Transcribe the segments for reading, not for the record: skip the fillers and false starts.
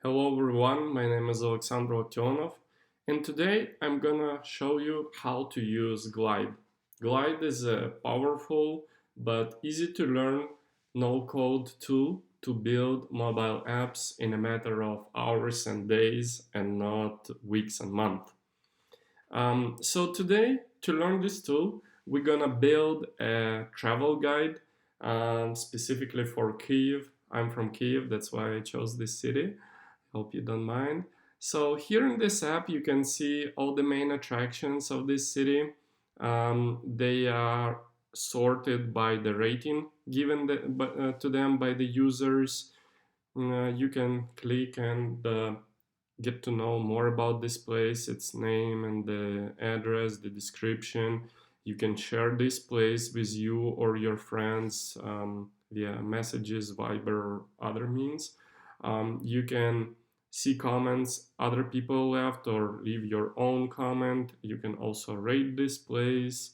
Hello everyone, my name is Alexander Aktionov, and today I'm gonna show you how to use Glide. Glide is a powerful but easy to learn no-code tool to build mobile apps in a matter of hours and days and not weeks and months. So today, to learn this tool, we're gonna build a travel guide specifically for Kyiv. I'm from Kyiv, that's why I chose this city. Hope you don't mind. So here in this app, you can see all the main attractions of this city. They are sorted by the rating given to them by the users. You can click and get to know more about this place, its name and the address, the description. You can share this place with you or your friends via messages, Viber, or other means. You can see comments other people left or leave your own comment. You can also rate this place.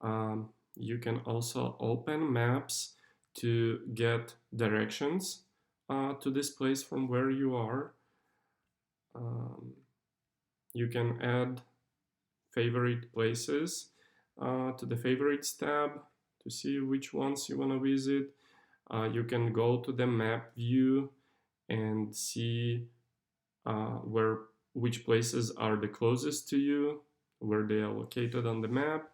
You can also open maps to get directions to this place from where you are. You can add favorite places to the favorites tab to see which ones you want to visit. You can go to the map view and see which places are the closest to you, where they are located on the map.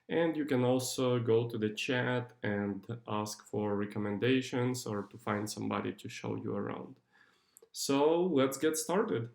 And you can also go to the chat and ask for recommendations or to find somebody to show you around. So let's get started.